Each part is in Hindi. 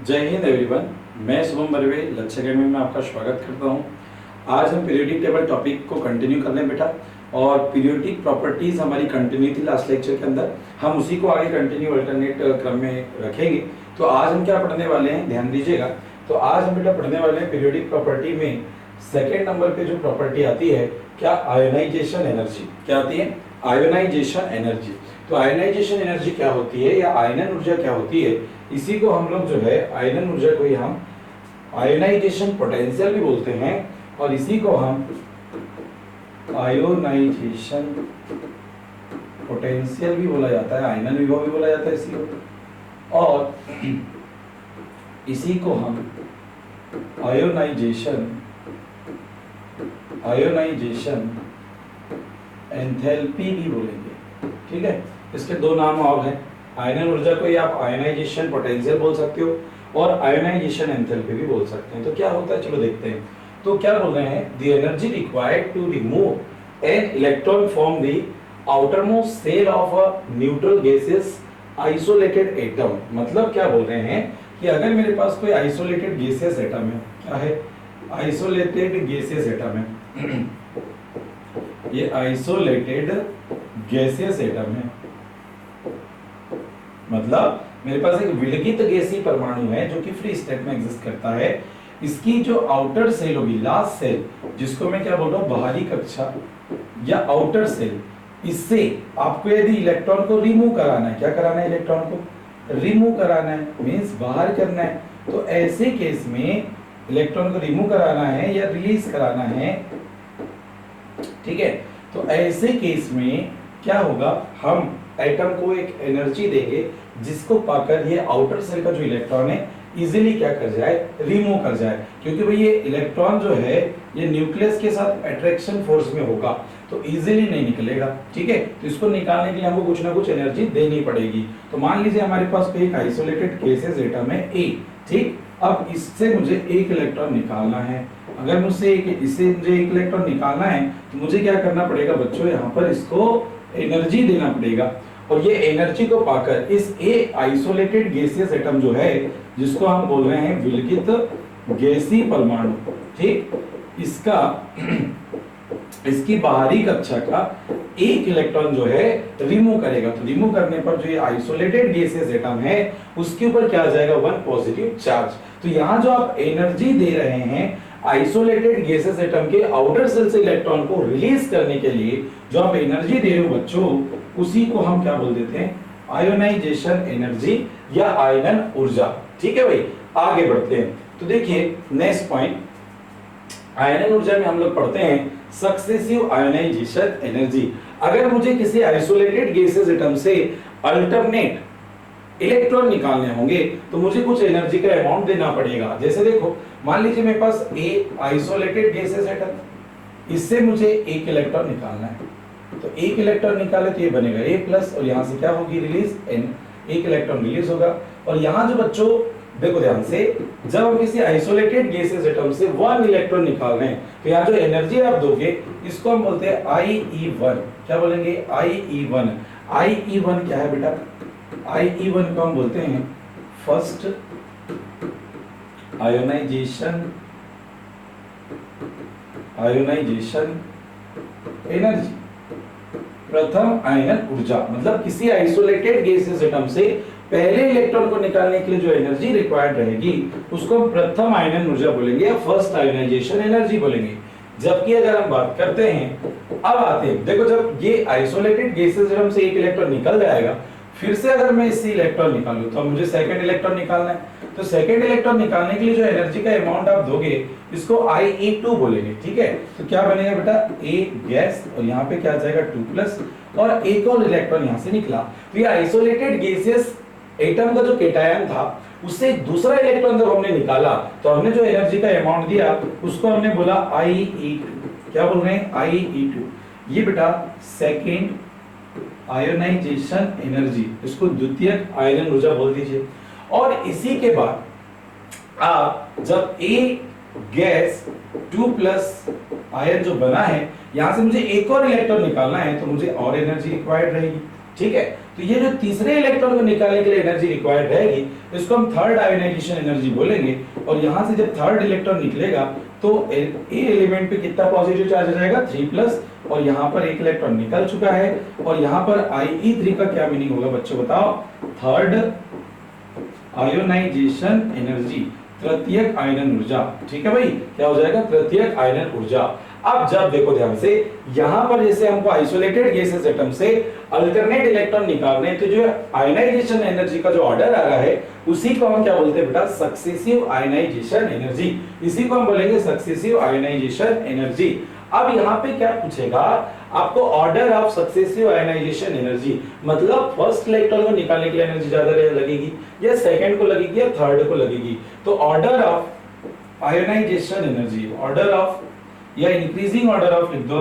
जय हिंद एवरीवन। मैं शुभम बर्वे लक्ष्य अकेडमी में आपका स्वागत करता हूं। आज हम पीरियोडिक टेबल टॉपिक को कंटिन्यू कर लें बेटा, और पीरियोडिक प्रॉपर्टीज हमारी कंटिन्यू थी लास्ट लेक्चर के अंदर। हम उसी को आगे कंटिन्यू अल्टरनेट क्रम में रखेंगे। तो आज हम क्या पढ़ने वाले हैं, ध्यान दीजिएगा। तो आज हम बेटा पढ़ने वाले हैं पीरियोडिक प्रॉपर्टी में सेकेंड नंबर पे जो प्रॉपर्टी आती है, क्या आयोनाइजेशन एनर्जी। क्या आती है? Ionization energy. तो आयनाइजेशन एनर्जी क्या होती है या आयनन ऊर्जा क्या होती है, इसी को हम लोग जो है आयनन ऊर्जा को ही हम आयोनाइजेशन पोटेंशियल भी बोलते हैं, और इसी को हम आयोनाइजेशन पोटेंशियल भी बोला जाता है, आयनन विभव भी बोला जाता है इसी को, और इसी को हम आयोनाइजेशन एंथैल्पी भी बोलेंगे। ठीक है, इसके दो नाम और हैं। आयनन ऊर्जा को ही आप आयोनाइजेशन पोटेंशियल बोल सकते हो और आयोनाइजेशन एंथैल्पी भी बोल सकते हैं। तो क्या होता है, चलो देखते हैं। तो क्या बोल रहे हैं, the energy required to remove an electron from the outermost shell of a neutral gases isolated atom. मतलब क्या बोल रहे हैं कि अगर मेरे पास कोई आइसोलेटेड गैसेस एटम है, क्या है, आइसोलेटेड गैसेस एटम है, ये आइसोलेटेड गैसेस एटम है, मतलब मेरे पास एक विलगित गैसीय परमाणु है जो कि फ्री स्टेट में एग्जिस्ट करता है। इसकी जो आउटर सेल होगी, लास्ट सेल, जिसको मैं क्या बोल रहा हूं, बाहरी कक्षा या आउटर सेल, इससे आपको यदि इलेक्ट्रॉन को रिमूव कराना है, क्या कराना है, इलेक्ट्रॉन को रिमूव कराना है, मींस बाहर करना है। तो ऐसे केस में इलेक्ट्रॉन को रिमूव कराना है या रिलीज कराना है, ठीक है। तो ऐसे केस में क्या होगा, हम एटम को एक एनर्जी देंगे जिसको पाकर ये आउटर सेल का जो इलेक्ट्रॉन है इजीली क्या कर जाए, रिमूव कर जाए। क्योंकि भाई ये इलेक्ट्रॉन जो है ये न्यूक्लियस के साथ अट्रैक्शन फोर्स में होगा तो इजीली नहीं निकलेगा। ठीक है, तो इसको निकालने के लिए हमको कुछ ना कुछ एनर्जी देनी पड़ेगी। तो मान लीजिए हमारे पास कोई एक आइसोलेटेड गैसेस एटम है ए, ठीक। अब इससे मुझे एक इलेक्ट्रॉन निकालना है। अगर मुझसे इससे मुझे एक इलेक्ट्रॉन निकालना है तो मुझे क्या करना पड़ेगा बच्चों, यहाँ पर इसको एनर्जी देना पड़ेगा। और ये एनर्जी को पाकर इस ए आइसोलेटेड गैसियस एटम जो है, जिसको हम बोल रहे हैं विलगित गैसीय परमाणु, ठीक, इसका इसकी बाहरी कक्षा का एक इलेक्ट्रॉन जो है रिमूव करेगा। तो रिमूव करने पर जो ये आइसोलेटेड गैसियस एटम है उसके ऊपर क्या आ जाएगा, 1 पॉजिटिव चार्ज। तो यहाँ जो आप एनर्जी दे रहे हैं आइसोलेटेड गैसेस एटम के आउटर सेल से इलेक्ट्रॉन को रिलीज करने के लिए, जो आप एनर्जी दे रहे हो बच्चों, उसी को हम क्या बोल देते हैं, आयोनाइजेशन एनर्जी या आयनन ऊर्जा। ठीक है भाई, आगे बढ़ते हैं। तो देखिए नेक्स्ट पॉइंट, आयनन ऊर्जा में हम लोग पढ़ते हैं सक्सेसिव आयोनाइजेशन एनर्जी। अगर मुझे किसी आइसोलेटेड गैसेस एटम से अल्टरनेट इलेक्ट्रॉन निकालने होंगे तो मुझे कुछ एनर्जी का अमाउंट देना पड़ेगा। जैसे देखो, मान लीजिए मेरे पास ए आइसोलेटेड गैसेस एटम, इससे मुझे एक इलेक्ट्रॉन निकालना है। तो एक इलेक्ट्रॉन निकाले तो ये बनेगा ए प्लस, और यहां से क्या होगी, रिलीज एन, एक इलेक्ट्रॉन रिलीज होगा। और यहां जो बच्चों देखो ध्यान से, जब हम किसी आइसोलेटेड गैसेस एटम से 1 इलेक्ट्रॉन निकाल रहे हैं तो यहाँ जो एनर्जी आप दोगे इसको हम बोलते हैं IE1। क्या बोलेंगे, IE1। IE1 क्या है बेटा, IE1 को हम बोलते हैं फर्स्ट आयोनाइजेशन एनर्जी, प्रथम आयनन ऊर्जा। मतलब किसी आइसोलेटेड गैसेस एटम से पहले इलेक्ट्रॉन को निकालने के लिए जो एनर्जी रिक्वायर्ड रहेगी उसको हम प्रथम आयनन ऊर्जा बोलेंगे या फर्स्ट आयोनाइजेशन एनर्जी बोलेंगे। जबकि अगर हम बात करते हैं, अब आते हैं, देखो जब ये आइसोलेटेड गैसेस एटम से एक इलेक्ट्रॉन निकल जाएगा, फिर से अगर मैं इससे इलेक्ट्रॉन निकालूं तो मुझे सेकंड इलेक्ट्रॉन निकालना है। तो सेकंड इलेक्ट्रॉन निकालने के लिए जो एनर्जी का अमाउंट आप दोगे इसको IE2 बोलेंगे। ठीक है, तो क्या बनेगा बेटा, ए गैस, और यहाँ पे क्या आ जाएगा 2 प्लस, और एक और इलेक्ट्रॉन यहाँ से निकला। तो ये आइसोलेटेड गैसेस एटम का जो केटायन था उससे दूसरा इलेक्ट्रॉन जब हमने निकाला तो हमने जो एनर्जी का अमाउंट दिया उसको हमने बोला IE2। क्या बोल रहे हैं, IE2। ये बेटा सेकेंड आयोनाइजेशन एनर्जी, इसको द्वितीयक आयनन ऊर्जा बोल दीजिए। और इसी के बाद आप जब ए गैस 2 प्लस आयन जो बना है, यहां से मुझे एक और इलेक्ट्रॉन निकालना है तो मुझे और एनर्जी रिक्वायर्ड रहेगी। ठीक है। तो ये जो तीसरे इलेक्ट्रॉन को निकालने के लिए एनर्जी रिक्वायर्ड रहेगी इसको हम थर्ड आयोनाइजेशन एनर्जी बोलेंगे। और यहां से जब थर्ड इलेक्ट्रॉन निकलेगा तो ए एलिमेंट पे कितना पॉजिटिव चार्ज हो जाएगा 3+, और यहाँ पर एक इलेक्ट्रॉन निकल चुका है। और यहाँ पर Ie3 का क्या मीनिंग होगा बच्चों बताओ, थर्ड आयोनाइजेशन एनर्जी, तृतीयक आयनन ऊर्जा। ठीक है भाई, क्या हो जाएगा तृतीयक आयनन ऊर्जा। अब जब देखो ध्यान से, यहां पर जैसे हमको आइसोलेटेड गैसेस एटम से अल्टरनेट इलेक्ट्रॉन निकालने हैं, तो जो आयनाइजेशन एनर्जी का जो ऑर्डर आ रहा है उसी को हम क्या बोलते हैं बेटा, सक्सेसिव आयनाइजेशन एनर्जी। इसी को हम बोलेंगे सक्सेसिव आयनाइजेशन एनर्जी। अब यहाँ पे क्या पूछेगा आपको, order of successive ionization energy, मतलब फर्स्ट इलेक्ट्रॉन को निकालने के लिए एनर्जी ज्यादा लगेगी या सेकंड को लगेगी या थर्ड को लगेगी। तो order of ionization energy, order of या इंक्रीजिंग ऑर्डर ऑफ लिख दो,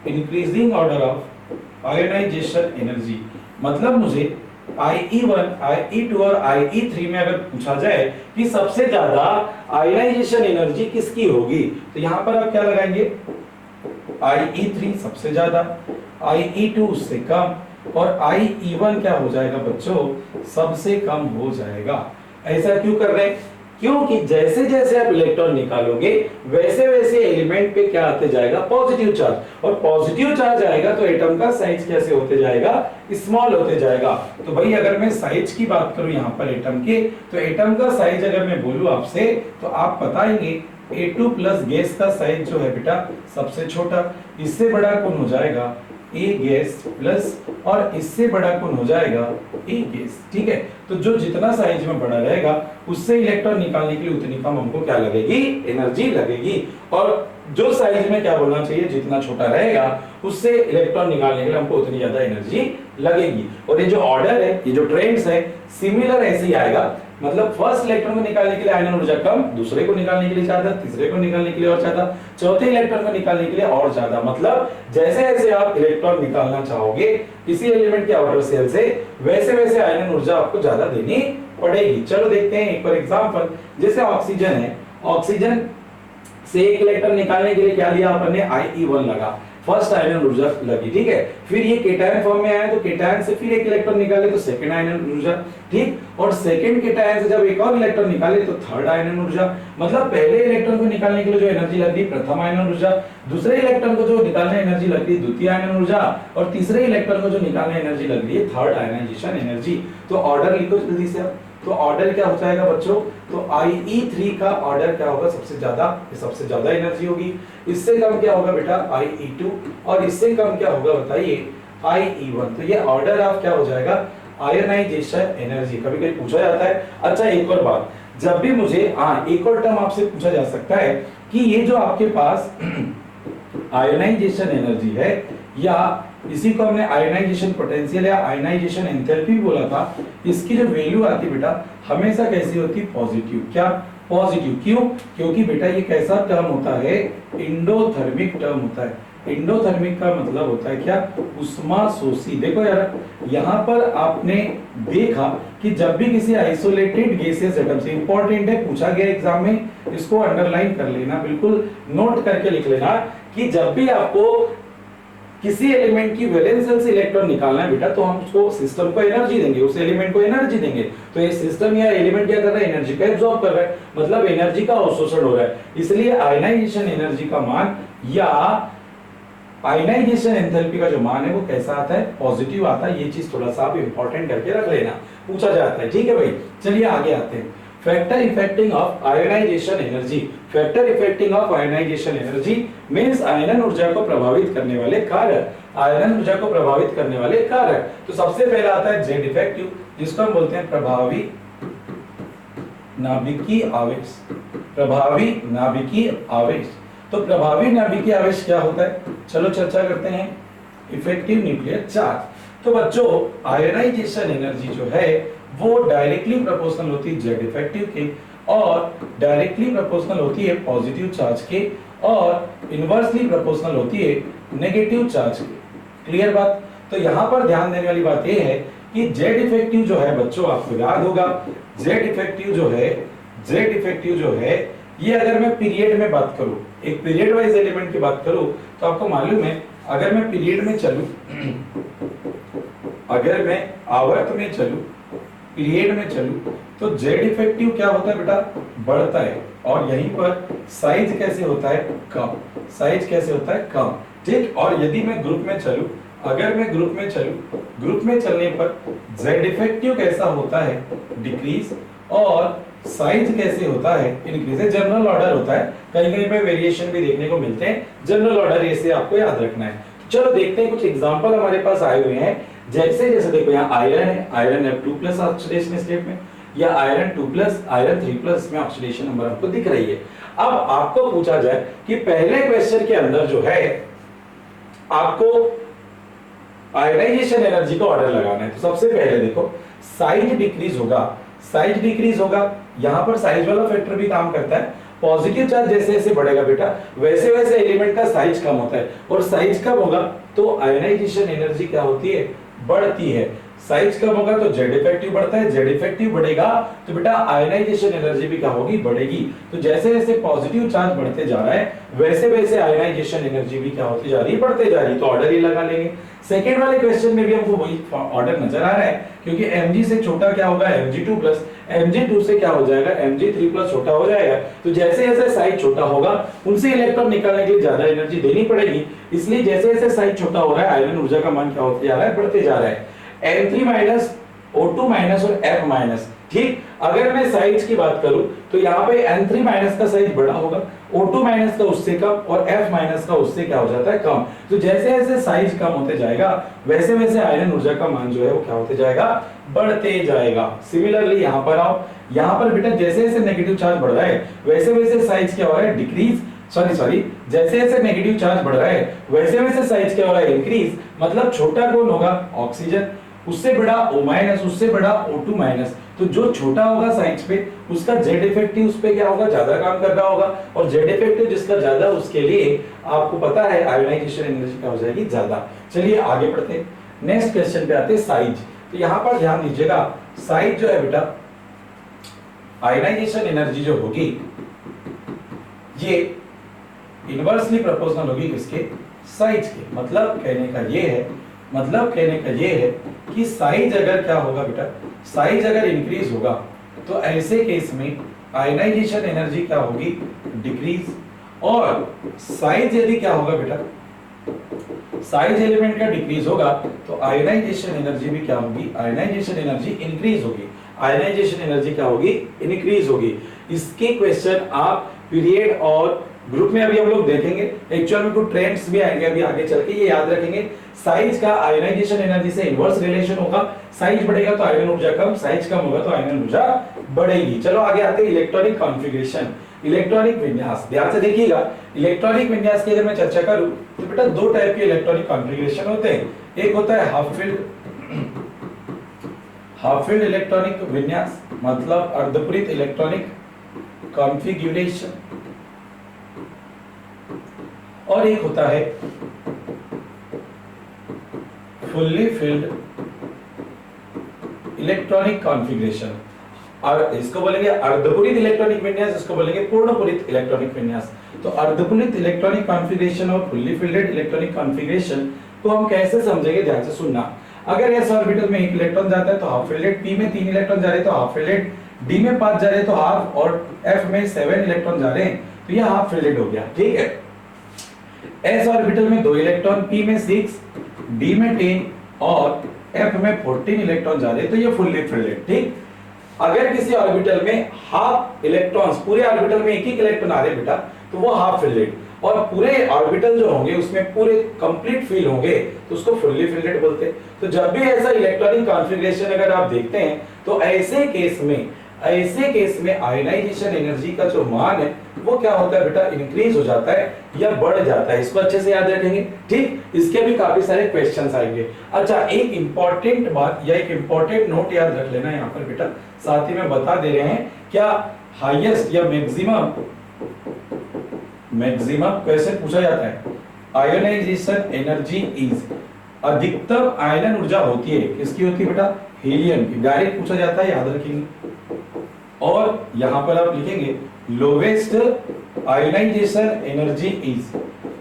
increasing order of ionization energy, मतलब मुझे IE1, IE2 और IE3 में अगर पूछा जाए कि सबसे ज्यादा आयनाइजेशन एनर्जी किसकी होगी, तो यहां पर आप क्या लगाएंगे, IE3 सबसे ज्यादा, IE2 उससे कम और IE1 क्या हो जाएगा बच्चों, सबसे कम हो जाएगा। ऐसा क्यों कर रहे हैं, क्योंकि जैसे जैसे आप इलेक्ट्रॉन निकालोगे वैसे वैसे एलिमेंट पे क्या आते जाएगा, पॉजिटिव चार्ज, और पॉजिटिव चार्ज आएगा तो एटम का साइज कैसे होते जाएगा, स्मॉल होते जाएगा। तो भाई अगर मैं साइज की बात करूं यहाँ पर एटम के, तो एटम का साइज अगर मैं बोलूं आपसे तो आप बताएंगे A2 प्लस गैस का साइज जो है बेटा सबसे छोटा, इससे बड़ा कौन हो जाएगा A गैस प्लस, और इससे बड़ा कौन हो जाएगा A गैस। ठीक है, तो जो जितना साइज में बड़ा रहेगा उससे इलेक्ट्रॉन निकालने के लिए उतनी कम हमको क्या लगेगी, एनर्जी लगेगी। और जो साइज में क्या बोलना चाहिए, जितना छोटा रहेगा उससे इलेक्ट्रॉन निकालने के लिए हमको उतनी ज्यादा एनर्जी लगेगी। और ये जो ऑर्डर है, ये जो ट्रेंड्स है, सिमिलर ऐसे ही आएगा, मतलब फर्स्ट इलेक्ट्रॉन को निकालने के लिए आयनन ऊर्जा कम, दूसरे को निकालने के लिए ज्यादा, तीसरे को निकालने के लिए और ज्यादा, चौथे इलेक्ट्रॉन को निकालने के लिए और ज्यादा। मतलब जैसे जैसे आप इलेक्ट्रॉन निकालना चाहोगे किसी एलिमेंट के आउटर शेल से, वैसे वैसे आयनन ऊर्जा आपको ज्यादा देनी पड़ेगी। चलो देखते हैं एक और एग्जांपल, जैसे ऑक्सीजन है, ऑक्सीजन से एक इलेक्ट्रॉन निकालने के लिए क्या लिया आपने, IE1 लगा, फर्स्ट आयनन ऊर्जा लगी। ठीक है, फिर ये केटायन फॉर्म में आया तो केटायन से फिर एक इलेक्ट्रॉन निकाले तो सेकंड आयनन ऊर्जा, ठीक, और सेकंड केटायन से जब एक और इलेक्ट्रॉन निकाले तो थर्ड आयनन ऊर्जा। मतलब पहले इलेक्ट्रॉन को निकालने के लिए जो एनर्जी लग रही प्रथम आयनन ऊर्जा, दूसरे इलेक्ट्रॉन को जो निकालने एनर्जी लग रही है द्वितीय आयनन ऊर्जा, और तीसरे इलेक्ट्रॉन को जो निकालने एनर्जी लग रही है थर्ड आयनाइजेशन एनर्जी। तो ऑर्डर लिखो जल्दी से आप, तो ऑर्डर क्या हो जाएगा बच्चों, तो IE3 का ऑर्डर क्या होगा, सबसे ज्यादा एनर्जी होगी। इससे कम क्या होगा बेटा IE2, और इससे कम क्या होगा बताइए IE1। तो ये ऑर्डर ऑफ क्या हो जाएगा, आयोनाइजेशन एनर्जी। कभी कभी पूछा जाता है। अच्छा एक और बात, जब भी मुझे एक और टर्म आपसे पूछा जा सकता है कि ये जो आपके पास आयोनाइजेशन एनर्जी है, या इसी को हमने आयोनाइजेशन पोटेंशियल या आयोनाइजेशन एंथैल्पी बोला था, इसकी जो वैल्यू आती बेटा हमेशा कैसी होती, पॉजिटिव। क्या पॉजिटिव, क्यों, क्योंकि बेटा ये कैसा टर्म होता है, इंडोथर्मिक टर्म होता है। इंडोथर्मिक का मतलब होता है क्या, उष्माशोषी। देखो यार यहाँ पर आपने देखा कि जब भी किसी आइसोलेटेड गैसियस एटम से, इंपॉर्टेंट है, पूछा गया एग्जाम में, इसको अंडरलाइन कर लेना, बिल्कुल नोट करके लिख लेना कि जब भी आपको किसी एलिमेंट की वैलेंस शेल से इलेक्ट्रॉन निकालना है बेटा, तो हम उसको सिस्टम को एनर्जी देंगे, उस एलिमेंट को एनर्जी देंगे। तो ये सिस्टम या एलिमेंट क्या कर रहा है, एनर्जी को एब्सॉर्ब कर रहा है, मतलब एनर्जी का अवशोषण हो रहा है। इसलिए आयनाइजेशन एनर्जी का मान या आयनाइजेशन एंथैल्पी का जो मान है वो कैसा आता है, पॉजिटिव आता है। ये चीज थोड़ा सा आप इंपॉर्टेंट करके रख लेना, पूछा जाता है। ठीक है भाई, चलिए आगे आते हैं। Factor affecting of ionisation energy, factor affecting of ionisation energy means आयनन ऊर्जा को प्रभावित करने वाले कारक, आयनन ऊर्जा को प्रभावित करने वाले कारक। तो सबसे पहला आता है जेड इफेक्टिव, जिसको हम बोलते हैं प्रभावी नाभिकीय आवेश, प्रभावी नाभिकीय आवेश। तो प्रभावी नाभिकीय आवेश क्या होता है, चलो चर्चा करते हैं। Effective nuclear charge. तो बच्चों आयोनाइजेशन एनर्जी जो है वो डायरेक्टली प्रोपोर्शनल होती है जेड इफेक्टिव के, और डायरेक्टली प्रोपोर्शनल होती है पॉजिटिव चार्ज के, और इनवर्सली प्रोपोर्शनल होती है नेगेटिव चार्ज के। क्लियर बात। तो यहाँ पर ध्यान देने वाली बात यह है कि जेड इफेक्टिव जो है बच्चों, आपको याद होगा जेड इफेक्टिव जो है ये अगर मैं पीरियड में बात करूं, एक पीरियड वाइज एलिमेंट की बात करूं, तो आपको मालूम है अगर मैं पीरियड में चलूं अगर मैं आवर्त में चलूं, पीरियड में चलूं, तो जेड इफेक्टिव क्या होता है बेटा, बढ़ता है। और यहीं पर साइज कैसे होता है, कम। साइज कैसे होता है, कम। ठीक। और यदि मैं ग्रुप में चलूं, अगर मैं ग्रुप में चलूं, ग्रुप में चलने पर जेड इफेक्टिव कैसा होता है, डिक्रीज। और साइज कैसे होता है, इंक्रीज। जनरल ऑर्डर होता है, कहीं कहीं पे वेरिएशन भी देखने को मिलते हैं। जनरल ऑर्डर ऐसे आपको याद रखना है। चलो देखते हैं, कुछ एग्जांपल हमारे पास आए हुए हैं। जैसे जैसे देखो यहाँ आयरन है, आयरन F2+ ऑक्सीडेशन स्टेट में, या आयरन 2+, आयरन 3+ में ऑक्सीडेशन नंबर आपको दिख रही है। अब आपको पूछा जाए कि पहले क्वेश्चन के अंदर जो है आपको आयनाइजेशन एनर्जी का ऑर्डर लगाना है। तो सबसे पहले देखो साइज डिक्रीज होगा, साइज डिक्रीज होगा, यहां पर साइज वाला फैक्टर भी काम करता है। पॉजिटिव चार्ज जैसे जैसे बढ़ेगा बेटा, वैसे वैसे एलिमेंट का साइज कम होता है, और साइज कम होगा तो आयनाइजेशन एनर्जी क्या होती है, बढ़ती है। साइज कम होगा तो जेड इफेक्टिव बढ़ता है, जेड इफेक्टिव बढ़ेगा तो बेटा आयनाइजेशन एनर्जी भी क्या होगी, बढ़ेगी। तो जैसे जैसे पॉजिटिव चार्ज बढ़ते जा रहा है, वैसे वैसे आयनाइजेशन एनर्जी भी क्या होती जा रही है, बढ़ते जा रही है। तो ऑर्डर ही लगा लेंगे। सेकेंड वाले क्वेश्चन में भी हमको वही ऑर्डर नजर आ रहा है, क्योंकि Mg से छोटा क्या होगा, Mg2+, Mg2 से क्या हो जाएगा, Mg3+ छोटा हो जाएगा। तो जैसे जैसे साइज छोटा होगा, उनसे इलेक्ट्रॉन निकालने के लिए ज्यादा एनर्जी देनी पड़ेगी। इसलिए जैसे जैसे साइज छोटा हो रहा है, आयरन ऊर्जा का मान क्या होते जा रहा है, बढ़ते जा रहा है। N3-, O2- और F-। ठीक। अगर मैं साइज की बात करूं तो यहाँ पे N3- का साइज बड़ा होगा, O2- का उससे कम, और F- का उससे क्या हो जाता है, कम। तो जैसे जैसे साइज कम होते जाएगा, वैसे वैसे आयरन ऊर्जा का मान जो है वो क्या होते जाएगा, बढ़ते जाएगा। सिमिलरली यहाँ पर आओ, यहाँ पर बेटा जैसे जैसे नेगेटिव चार्ज बढ़ रहा है, वैसे वैसे साइज क्या हो रहा है, डिक्रीज। सॉरी, जैसे जैसे नेगेटिव चार्ज बढ़ रहा है, वैसे वैसे साइज क्या हो रहा है, इंक्रीज। मतलब छोटा कौन होगा, ऑक्सीजन, उससे बड़ा O-, उससे बड़ा O2-। तो जो छोटा होगा साइज पे, उसका जेड इफेक्टिव उस पे क्या होगा, ज्यादा काम कर रहा होगा, और जेड इफेक्टिव जिसका ज्यादा, उसके लिए आपको पता है आयोनाइजेशन एनर्जी क्या हो जाएगी, ज्यादा। चलिए आगे बढ़ते हैं, नेक्स्ट क्वेश्चन पे आते हैं, साइज। तो यहां पर ध्यान दीजिएगा, साइज जो है बेटा, आयोनाइजेशन एनर्जी जो होगी ये इनवर्सली प्रोपोर्शनल होगी किसके, साइज के। मतलब कहने का ये है कि साइज अगर क्या होगा बेटा, साइज अगर इंक्रीज होगा तो ऐसे केस में आयनाइजेशन एनर्जी क्या होगी, डिक्रीज। और साइज यदि क्या होगा बेटा, साइज एलिमेंट का डिक्रीज होगा तो आयनाइजेशन एनर्जी भी क्या होगी, आयनाइजेशन एनर्जी इंक्रीज होगी। आयनाइजेशन एनर्जी क्या होगी, इंक्रीज होगी। इसके क्वेश्चन आप पीरियड और ग्रुप में अभी हम लोग देखेंगे। एक्चुअल में कुछ ट्रेंड्स भी आएंगे अभी आगे चल के, ये याद रखेंगे। साइज का आयनाइजेशन एनर्जी से इनवर्स रिलेशन होगा, साइज बढ़ेगा तो आयरन ऊर्जा कम, साइज कम होगा तो आयरन ऊर्जा बढ़ेगी। चलो आगे आते हैं, इलेक्ट्रॉनिक कॉन्फ़िगरेशन, इलेक्ट्रॉनिक विन्यास। ध्यान से देखिएगा, इलेक्ट्रॉनिक विन्यास की अगर मैं चर्चा करूं तो बेटा दो टाइप के इलेक्ट्रॉनिक कॉन्फ़िगरेशन होते हैं। एक होता है हाफ फील्ड इलेक्ट्रॉनिक विन्यास, मतलब अर्धपूरित इलेक्ट्रॉनिक कॉन्फ़िगरेशन, और एक होता है फुल्ली फील्ड इलेक्ट्रॉनिक कॉन्फ़िगरेशन। और इसको बोलेंगे अर्धपूरित इलेक्ट्रॉनिक विन्यास, इसको बोलेंगे पूर्णपूरित इलेक्ट्रॉनिक विन्यास। तो अर्धपूरित इलेक्ट्रॉनिक कॉन्फ़िगरेशन और फुल्ली फील्डेड इलेक्ट्रॉनिक कॉन्फ़िगरेशन को हम कैसे समझेंगे, ध्यान से सुनना। अगर s ऑर्बिटल में 1 इलेक्ट्रॉन जाता है तो हाफ फील्डेड, p में 3 इलेक्ट्रॉन जा रहे हैं तो हाफ फील्डेड, d में 5 जा रहे हैं तो हाफ, और f में 7 इलेक्ट्रॉन जा रहे हैं तो ये हाफ फील्डेड हो गया। ठीक है। s ऑर्बिटल में 2 इलेक्ट्रॉन, p में 6, d में 10 और f में 14 इलेक्ट्रॉन जा रहे हैं तो ये फुल्ली फील्डेड। ठीक। अगर किसी ऑर्बिटल में हाफ इलेक्ट्रॉन्स, पूरे ऑर्बिटल में एक एक इलेक्ट्रॉन आ रहे बेटा, तो वो हाफ फील्डेड, और पूरे ऑर्बिटल जो होंगे उसमें पूरे कंप्लीट फील होंगे तो उसको फुल्ली फील्डेड बोलते हैं। तो जब भी ऐसा इलेक्ट्रॉनिक कॉन्फ़िगरेशन अगर आप देखते हैं तो ऐसे केस में आयनाइजेशन एनर्जी का जो मान है वो क्या होता है बेटा, इंक्रीज हो जाता है या बढ़ जाता है। इसको अच्छे से याद रखेंगे। ठीक। इसके भी काफी सारे क्वेश्चंस आएंगे। अच्छा, एक इंपॉर्टेंट बात या एक इंपॉर्टेंट नोट याद रख लेना यहाँ पर बेटा, साथ ही में बता दे रहे हैं, क्या हाईएस्ट या मैक्सिमम क्वेश्चन पूछा जाता है, आयोनाइजेशन एनर्जी इज, अधिकतम आयनन ऊर्जा होती है किसकी होती है बेटा, हीलियम की। डायरेक्ट पूछा जाता है, याद रखेंगे। और यहां पर आप लिखेंगे लोवेस्ट आयोनाइजेशन एनर्जी इज,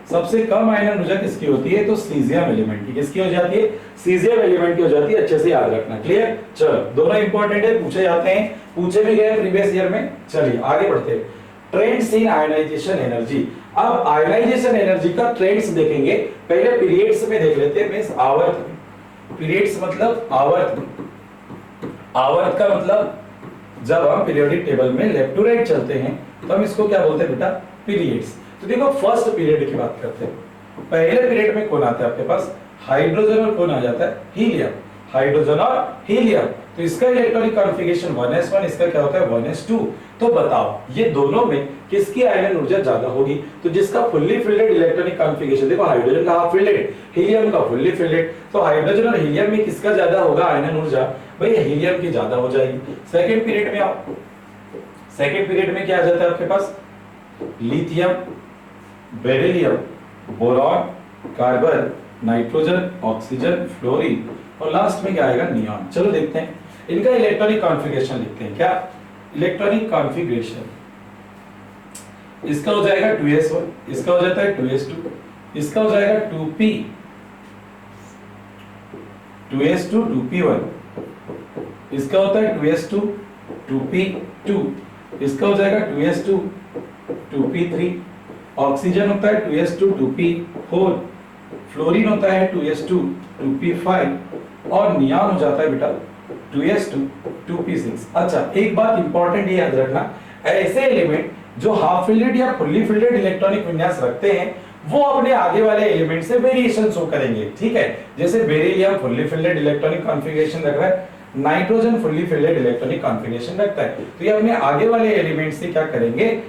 सबसे कम आयनन ऊर्जा किसकी होती है? तो सीजियम एलिमेंट की। किसकी हो जाती है? सीजियम एलिमेंट की हो जाती है। अच्छे से याद रखना। क्लियर? चलो, दोनों इंपॉर्टेंट है, पूछे जाते हैं, पूछे भी गए प्रीवियस ईयर में। चलिए आगे बढ़ते हैं। Trends in ionization energy. अब आयनाइजेशन एनर्जी का ट्रेंड्स देखेंगे। पहले पीरियड्स में देख लेते हैं, मींस आवर्त। पीरियड्स मतलब आवर्त। आवर्त का मतलब जब हम पीरियोडिक टेबल में लेफ्ट टू राइट चलते हैं तो हम इसको क्या बोलते हैं बेटा? पीरियड्स। तो देखो फर्स्ट पीरियड की बात करते हैं। पहले पीरियड में कौन आता है आपके पास? हाइड्रोजन और कौन आ जाता है? हीलियम। हाइड्रोजन और हीलियम। तो इसका इलेक्ट्रॉनिक कॉन्फ़िगरेशन 1s1, इसका क्या होता है? 1s2। तो बताओ ये दोनों में किसकी आयनन ऊर्जा ज्यादा होगी? तो जिसका फुल्ली फिल्डेड इलेक्ट्रॉनिक कॉन्फ़िगरेशन, देखो हाइड्रोजन का हाफ फिल्डेड, हीलियम का फुल्ली फिल्डेड, तो हाइड्रोजन और हीलियम में किसका ज्यादा होगा आयनन ऊर्जा? भाई हीलियम की ज्यादा हो जाएगी। सेकंड पीरियड में आओ। सेकंड पीरियड में क्या आ जाता है आपके पास? Lithium, beryllium, boron, carbon, nitrogen, oxygen, fluorine, और लास्ट में क्या आएगा? नियॉन। चलो देखते हैं इनका इलेक्ट्रॉनिक कॉन्फ़िगरेशन लिखते हैं। क्या इलेक्ट्रॉनिक कॉन्फ़िगरेशन? इसका हो जाएगा 2s1, इसका हो जाता है 2s2, इसका हो जाएगा 2p, 2s2, 2p1, इसका होता है 2s2, 2p2, इसका हो जाएगा 2s2, 2p3, ऑक्सीजन होता है 2s2, 2p4, फ्लोरीन होता है 2s2, 2p5, और नियॉन हो जाता है बेटा 2s2, 2p6। अच्छा, एक बात इंपॉर्टेंट याद रखना, ऐसे एलिमेंट जो हाफ फिल्डेड या फुल्ली फिल्डेड इलेक्ट्रॉनिक विन्यास रखते हैं वो अपने आगे वाले एलिमेंट से वेरिएशन शो करेंगे। ठीक है, जैसे beryllium fully fielded electronic configuration रख रहा है, nitrogen fully fielded electronic configuration रखता है, तो ये अपने आगे वाले एलिमेंट से क्या करेंगे?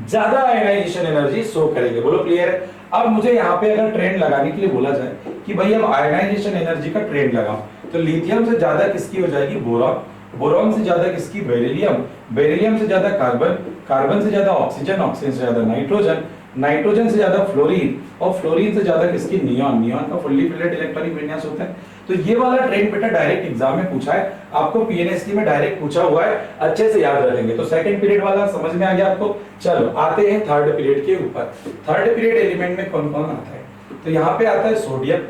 ज्यादा आयनाइजेशन एनर्जी शो करेंगे। बोलो क्लियर है? अब मुझे यहाँ पे अगर ट्रेंड लगाने के लिए बोला जाए कि भाई हम आयनाइजेशन एनर्जी का ट्रेंड लगाओ, तो लिथियम से ज्यादा किसकी हो जाएगी? बोरॉन। बोरॉन से ज्यादा किसकी? बेरिलियम। बेरिलियम से ज्यादा कार्बन। कार्बन से ज्यादा ऑक्सीजन। ऑक्सीजन से ज्यादा नाइट्रोजन। नाइट्रोजन से ज्यादा फ्लोरीन, और फ्लोरीन से ज्यादा किसकी? नियॉन। नियॉन का फुल्ली फिल्डेड इलेक्ट्रॉनिक विन्यास होता है। तो ये वाला ट्रेंड बेटा डायरेक्ट एग्जाम में पूछा है, आपको पीएनएसटी में डायरेक्ट पूछा हुआ है, अच्छे से याद रखेंगे। तो सेकंड पीरियड वाला समझ में आ गया आपको। चलो आते हैं थर्ड पीरियड के ऊपर। थर्ड पीरियड एलिमेंट में कौन कौन आता है? तो यहाँ पे आता है सोडियम,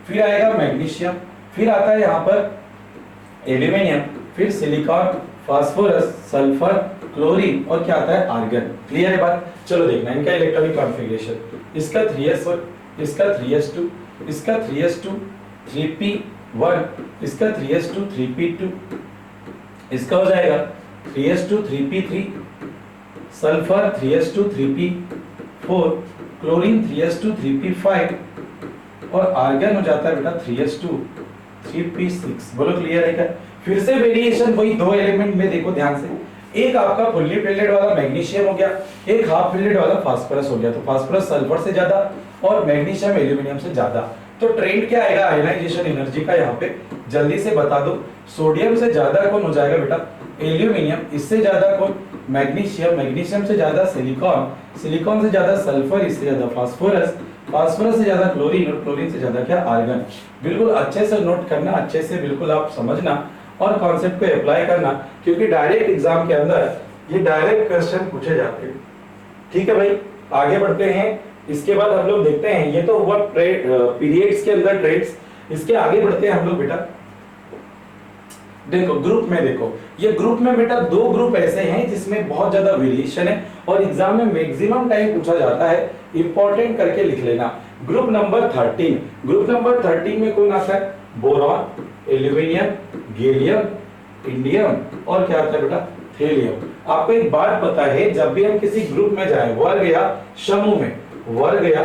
फिर आएगा मैग्नीशियम, फिर आता है यहाँ पर एल्यूमिनियम, फिर सिलिकॉन, फास्फोरस, सल्फर, क्लोरीन, और क्या आता है? आर्गन। क्लियर है बात? चलो देखना इनका इलेक्ट्रॉनिक कॉन्फ़िगरेशन। इसका 3s1, इसका 3s2, इसका 3s2, 3p1, इसका 3s2, 3p2, इसका हो जाएगा 3s2, 3p3, sulphur 3s2, 3p4, chlorine 3s2, 3p5, और आर्गन हो जाता है बेटा 3s2, 3p6। बोलो क्लियर है क्या? फिर से वेरिएशन वही दो एलिमेंट में देखो ध्यान से, एक आपका फुल्ली फिल्डेड वाला मैग्नीशियम हो गया, एक हाफ फिल्डेड वाला फास्फोरस हो गया। तो फास्फोरस सल्फर से ज्यादा और मैग्नीशियम एल्यूमिनियम से ज्यादा। तो ट्रेंड क्या आएगा आयनाइजेशन एनर्जी का? यहाँ पे जल्दी से बता दो। सोडियम से ज्यादा कौन हो जाएगा बेटा? एल्यूमिनियम। इससे ज्यादा कौन? मैग्नीशियम। मैग्नीशियम से ज्यादा सिलिकॉन। सिलिकॉन से ज्यादा सल्फर, इससे ज्यादा फास्फोरस। फास्फोरस से ज्यादा क्लोरीन, और क्लोरीन से ज्यादा क्या? आर्गन। बिल्कुल अच्छे से नोट करना, अच्छे से बिल्कुल आप समझना और कॉन्सेप्ट को अप्लाई करना, क्योंकि डायरेक्ट एग्जाम के अंदर ये डायरेक्ट क्वेश्चन पूछे जाते हैं। ठीक है भाई, आगे बढ़ते हैं। इसके बाद हम लोग देखते हैं, ये तो हुआ पीरियड्स के अंदर ट्रेंड्स। इसके आगे बढ़ते हैं हम लोग बेटा। देखो ग्रुप में, देखो ये ग्रुप में बेटा दो ग्रुप ऐसे हैं जिसमें बहुत ज्यादा वेरिएशन है और एग्जाम में मैक्सिमम टाइम पूछा जाता है, इंपॉर्टेंट करके लिख लेना। ग्रुप नंबर 13, ग्रुप नंबर 13 में कौन आता है? बोरॉन, एल्यूमिनियम, गैलियम, इंडियम, और क्या आता है बेटा? थेलियम। आपको एक बात पता है, जब भी हम किसी ग्रुप में जाए, वर्ग या समूह में, वर्ग या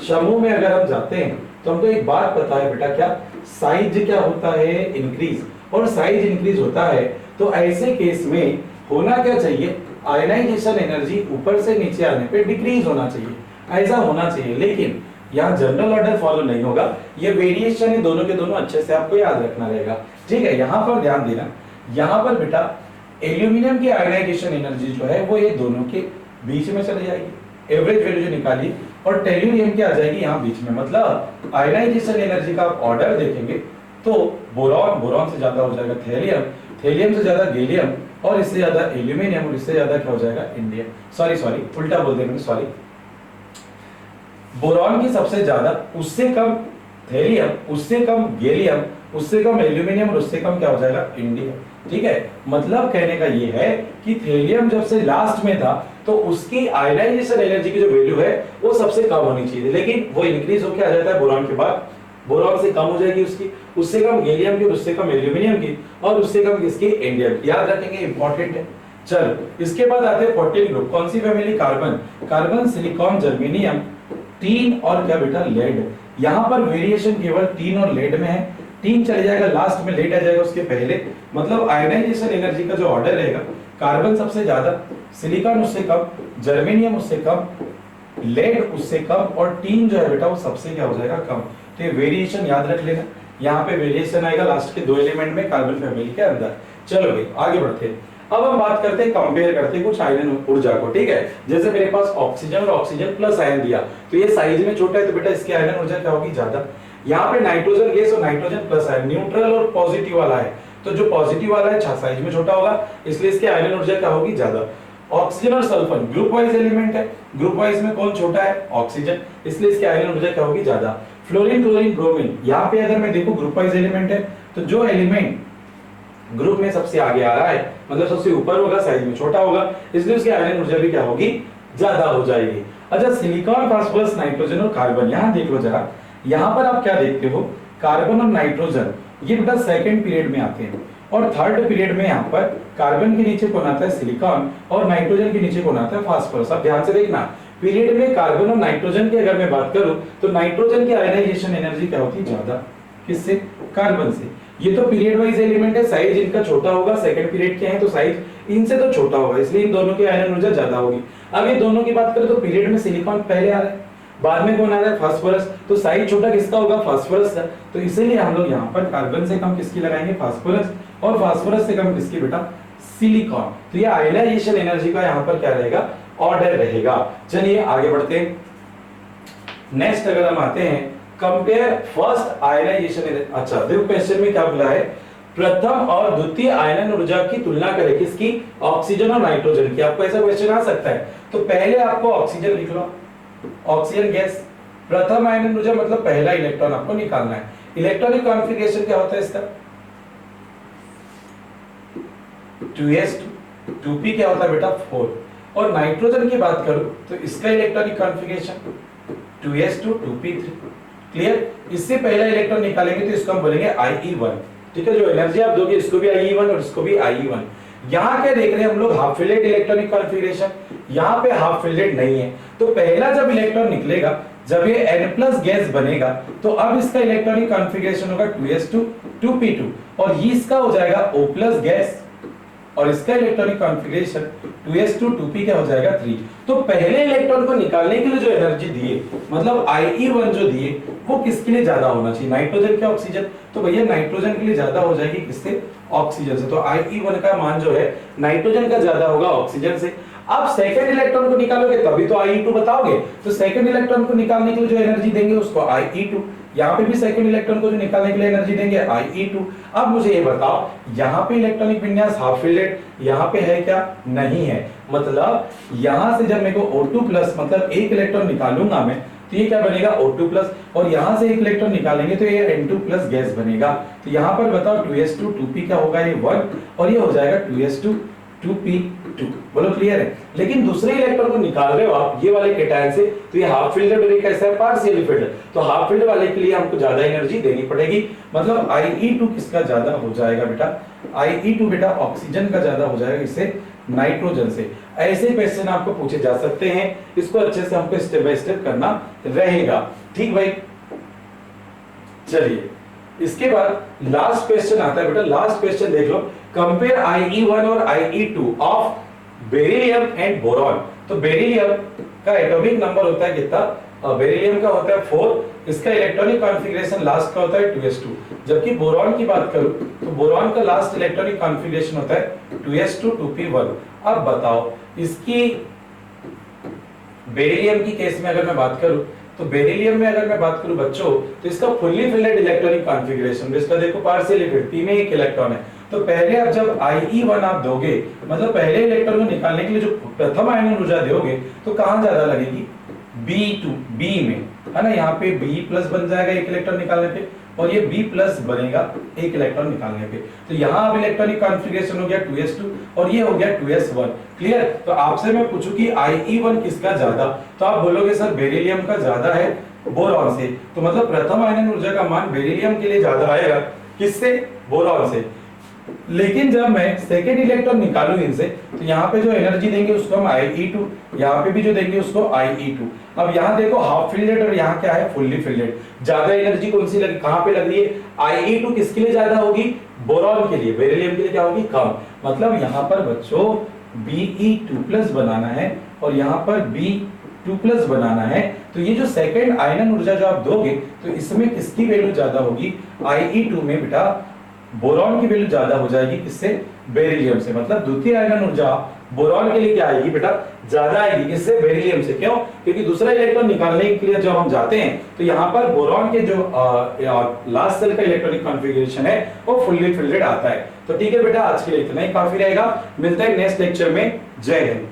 समूह में अगर हम जाते हैं तो हमको एक बात पता है बेटा, क्या साइज क्या होता है? इंक्रीज। और साइज इंक्रीज होता है तो ऐसे केस में होना क्या चाहिए? आयनाइजेशन एनर्जी ऊपर से नीचे आने पे डिक्रीज होना चाहिए, ऐसा होना चाहिए। लेकिन यहाँ जनरल ऑर्डर फॉलो नहीं होगा, ये वेरिएशन है दोनों के दोनों, अच्छे से आपको याद रखना रहेगा। ठीक है, यहाँ पर ध्यान देना, यहाँ पर बेटा एल्यूमिनियम की आयनाइजेशन एनर्जी जो है वो ये दोनों के बीच में चली जाएगी, एवरेज वैल्यू जो निकाली, और टेल्यूरियम की आ जाएगी यहाँ बीच में। मतलब आयनाइजेशन एनर्जी का आप ऑर्डर देखेंगे तो बोरॉन, बोरॉन से ज्यादा हो जाएगा थेलियम, थेलियम से ज्यादा गैलियम, और इससे ज्यादा एल्यूमिनियम, और इससे ज्यादा क्या हो जाएगा? इंडियम। सॉरी, उल्टा बोल दिया मैंने, सॉरी। एल्यूमिनियम से ज्यादा गैलियम, और इससे ज्यादा एल्यूमिनियम, और इससे ज्यादा क्या हो जाएगा? इंडियम। बोरॉन की सबसे ज्यादा, उससे कम थेलियम, उससे कम गैलियम, उससे कम एल्यूमिनियम और उससे कम क्या हो जाएगा इंडियम। ठीक है, मतलब कहने का ये है कि थेलियम जब से लास्ट में था तो उसकी आयनाइजेशन एनर्जी की जो वैल्यू है वो सबसे कम होनी चाहिए, लेकिन वो इंक्रीज होकर आ जाता है बोरॉन के बाद, बोरॉन से कम हो जाएगी उसकी, उससे कम गैलियम की, उससे कम एल्यूमिनियम की और उससे कम किसकी इंडियम। याद रखेंगे, इंपॉर्टेंट है। चलो इसके बाद आते हैं 14 ग्रुप। कौन सी family? Carbon. Carbon, silicon, germanium, tin और क्या बेटा लेड। यहां पर वेरिएशन केवल टीन और लेड में है। टीन चले जाएगा लास्ट में, लेड आ जाएगा उसके पहले। मतलब आयनाइजेशन एनर्जी का जो ऑर्डर रहेगा, कार्बन सबसे ज्यादा, सिलिकॉन उससे कम, जर्मेनियम उससे कम, लेड उससे कम और टीन जो है बेटा वो सबसे क्या हो जाएगा कम। तो ये वेरिएशन याद रख लेना, यहाँ पे वेरिएशन आएगा लास्ट के दो एलिमेंट में कार्बन फैमिली के अंदर। चलो भाई आगे बढ़ते हैं। अब हम बात करते हैं, कंपेयर करते हैं कुछ आयन ऊर्जा को। ठीक है, जैसे मेरे पास ऑक्सीजन और ऑक्सीजन प्लस आयन दिया, तो ये साइज में छोटा है तो बेटा इसकी आयन ऊर्जा क्या होगी? ज्यादा। यहाँ पे नाइट्रोजन गैस और नाइट्रोजन प्लस आयन, न्यूट्रल और पॉजिटिव वाला है, तो जो पॉजिटिव वाला है साइज में छोटा होगा, इसलिए इसकी आयन ऊर्जा क्या होगी? ज्यादा। ऑक्सीजन और सल्फर ग्रुप वाइज एलिमेंट है, ग्रुप वाइज में कौन छोटा है? ऑक्सीजन, इसलिए इसकी आयन ऊर्जा क्या होगी? ज्यादा। फ्लोरीन, क्लोरीन, ब्रोमीन, यहाँ पे अगर मैं देखूं ग्रुप वाइज एलिमेंट है, तो जो एलिमेंट ग्रुप में सबसे आगे आ रहा है मतलब सबसे ऊपर होगा, साइज में छोटा होगा, इसलिए उसकी आयन ऊर्जा भी क्या होगी? ज्यादा हो जाएगी। अच्छा, सिलिकॉन, फास्फोरस, नाइट्रोजन और कार्बन, यहां देख लो जरा, यहां पर आप क्या देखते हो? कार्बन और नाइट्रोजन ये बेटा सेकंड पीरियड में आते हैं और थर्ड पीरियड में यहाँ पर कार्बन के नीचे कौन आता है? सिलिकॉन, और नाइट्रोजन के नीचे कौन आता है? फास्फोरस। अब ध्यान से देखना, पीरियड में कार्बन और नाइट्रोजन की अगर मैं बात करूं तो नाइट्रोजन की आयनाइजेशन एनर्जी क्या होती है? ज्यादा। किससे? कार्बन से। ये तो पीरियड वाइज एलिमेंट है, साइज इनका छोटा होगा, सेकंड पीरियड के हैं तो साइज इनसे तो छोटा होगा, इसलिए इन दोनों की आयन ऊर्जा ज्यादा होगी। अब ये दोनों की बात करें तो पीरियड में सिलिकॉन पहले आ रहा है, बाद में कौन आ रहा है? फास्फोरस, तो साइज छोटा किसका होगा? फास्फोरस का, तो इसीलिए हम लोग यहाँ पर कार्बन से कम किसकी लगाएंगे? फास्फोरस, और फास्फोरस से कम किसकी बेटा? सिलिकॉन। तो ये आयनाइजेशन एनर्जी का यहाँ पर क्या रहेगा? ऑर्डर रहेगा। चलिए आगे बढ़ते हैं। नेक्स्ट अगर हम आते हैं, कंपेयर फर्स्ट आयनाइजेशन। अच्छा देखो क्वेश्चन में क्या बोला है? प्रथम और द्वितीय आयनन ऊर्जा की तुलना करें, किसकी? ऑक्सीजन और नाइट्रोजन की। आपको ऐसा क्वेश्चन आ सकता है, तो पहले आपको ऑक्सीजन लिख लो, ऑक्सीजन गैस। प्रथम आयनन ऊर्जा मतलब पहला इलेक्ट्रॉन आपको निकालना है। इलेक्ट्रॉनिक कॉन्फ़िगरेशन क्या होता है इसका? 2s2 2p क्या होता है बेटा? 4। और नाइट्रोजन की बात करूं तो इसका electronic configuration 2s2 2p3। Clear? इससे पहला इलेक्ट्रॉन निकालेंगे तो इसको हम बोलेंगे IE1। ठीक है, जो एनर्जी आप दोगे इसको भी IE1 और इसको भी IE1। यहाँ क्या देख रहे हैं हम लोग? Half fielded electronic configuration. यहाँ पे हाफ फिल्डेड नहीं है, तो पहला जब इलेक्ट्रॉन निकलेगा, जब ये N+ गैस बनेगा, तो अब इसका इलेक्ट्रॉनिक कॉन्फ़िगरेशन होगा 2s2 2p2 और ये इसका हो जाएगा O+ गैस, और इसका इलेक्ट्रॉनिक कॉन्फ़िगरेशन 2s2 2p क्या हो जाएगा? 3। तो पहले इलेक्ट्रॉन को निकालने के लिए जो एनर्जी दिए, मतलब IE1 जो दिए, वो किसके लिए ज्यादा होना चाहिए? नाइट्रोजन के ऑक्सीजन? तो भैया नाइट्रोजन के लिए ज्यादा हो जाएगी, किससे? ऑक्सीजन से। तो IE1 का मान जो है नाइट्रोजन का ज्यादा होगा ऑक्सीजन से। अब सेकंड इलेक्ट्रॉन को निकालोगे तभी तो IE2 बताओगे, तो सेकंड इलेक्ट्रॉन को निकालने के लिए जो एनर्जी देंगे उसको IE2। यहाँ पे भी सेकंड इलेक्ट्रॉन को जो निकालने के लिए एनर्जी देंगे IE2। अब मुझे ये बताओ, यहाँ पे इलेक्ट्रॉनिक विन्यास हाफ फिल्डेड, यहाँ पे है क्या? नहीं है। मतलब यहाँ से जब मेरे को O2+ मतलब एक इलेक्ट्रॉन निकालूंगा मैं, तो ये क्या बनेगा? O2+, और यहाँ से एक इलेक्ट्रॉन निकालेंगे तो ये N2+ गैस बनेगा। तो यहाँ पर बताओ 2s2 2p क्या होगा? ये 1, और ये हो जाएगा 2s2 2p2। बोलो क्लियर है? लेकिन दूसरे इलेक्ट्रॉन को निकाल रहे हो आप ये वाले केटायन से, तो ये हाफ फिल्ड और ये कैसा है? Partially field. तो हाफ फिल्ड वाले के लिए हमको ज्यादा एनर्जी देनी पड़ेगी, मतलब IE2 किसका ज्यादा हो जाएगा बेटा? IE2 बेटा ऑक्सीजन का ज्यादा हो जाएगा इससे नाइट्रोजन से। ऐसे क्वेश्चन आपको पूछे जा सकते हैं, इसको अच्छे से हमको स्टेप बाय स्टेप करना रहेगा। ठीक भाई, चलिए इसके बाद लास्ट क्वेश्चन आता है बेटा। लास्ट क्वेश्चन देख लो, कंपेयर IE1 और IE2 of beryllium and boron. तो बेरिलियम का एटॉमिक नंबर होता है कितना? बेरिलियम का होता है 4, इसका इलेक्ट्रॉनिक कॉन्फ़िगरेशन लास्ट का होता है 2s2। जबकि बोरॉन की बात करूं तो बोरॉन का लास्ट इलेक्ट्रॉनिक कॉन्फ़िगरेशन होता है 2s2 2p1। अब बताओ इसकी बेरिलियम की केस में अगर मैं बात करूं, तो बेरिलियम में अगर मैं बात करूं बच्चों, तो इसका फुल्ली फिल्डेड इलेक्ट्रॉनिक कॉन्फ़िगरेशन, इसका देखो पार्शियली फिल्ड, p में एक इलेक्ट्रॉन है। तो पहले आप जब IE1 आप दोगे, मतलब पहले इलेक्ट्रॉन को निकालने के लिए जो प्रथम आयनन ऊर्जा दोगे, तो कहां ज्यादा लगेगी? B2 B में, है ना, यहाँ पे B प्लस बन जाएगा एक इलेक्ट्रॉन निकालने पे, और ये B प्लस बनेगा एक इलेक्ट्रॉन निकालने पे। तो यहाँ अब इलेक्ट्रॉनिक कॉन्फ़िगरेशन हो गया 2s2 और ये हो गया 2s1। क्लियर? तो आपसे मैं पूछूं कि IE1 किसका ज्यादा, तो आप बोलोगे सर बेरिलियम का ज्यादा है बोरॉन से। तो मतलब प्रथम आयनन ऊर्जा का मान बेरिलियम के लिए ज्यादा आएगा, किससे? बोरॉन से। लेकिन जब मैं सेकेंड इलेक्ट्रॉन निकालूं इनसे, तो यहाँ पे जो एनर्जी देंगे उसको हम IE2, यहाँ पे भी जो देंगे उसको IE2। अब यहाँ देखो हाफ फिल्डेड और यहाँ क्या है? Fully fielded. ज्यादा एनर्जी कौन सी लगी, कहाँ पे लग रही है? IE2 किसके लिए ज्यादा होगी? बोरॉन के लिए। बेरिलियम के लिए क्या होगी? कम। मतलब यहाँ पर बच्चों Be2+ बनाना है और यहाँ पर B2+ बनाना है। तो ये जो सेकेंड आयनन ऊर्जा जो आप दोगे, तो इसमें किसकी वैल्यू ज्यादा होगी? IE2 में बेटा बोरॉन की वैल्यू ज्यादा हो जाएगी, किससे? बेरिलियम से। मतलब द्वितीय आयनन ऊर्जा बोरॉन के लिए क्या आएगी बेटा? ज्यादा आएगी, किससे? बेरिलियम से। क्यों? क्योंकि दूसरा इलेक्ट्रॉन निकालने के लिए जब हम जाते हैं, तो यहाँ पर बोरॉन के जो लास्ट सेल का इलेक्ट्रॉनिक कॉन्फ़िगरेशन है वो फुल्ली फिल्डेड आता है। तो ठीक है बेटा, आज के लिए इतना ही काफी रहेगा। मिलते हैं नेक्स्ट लेक्चर में। जय हिंद।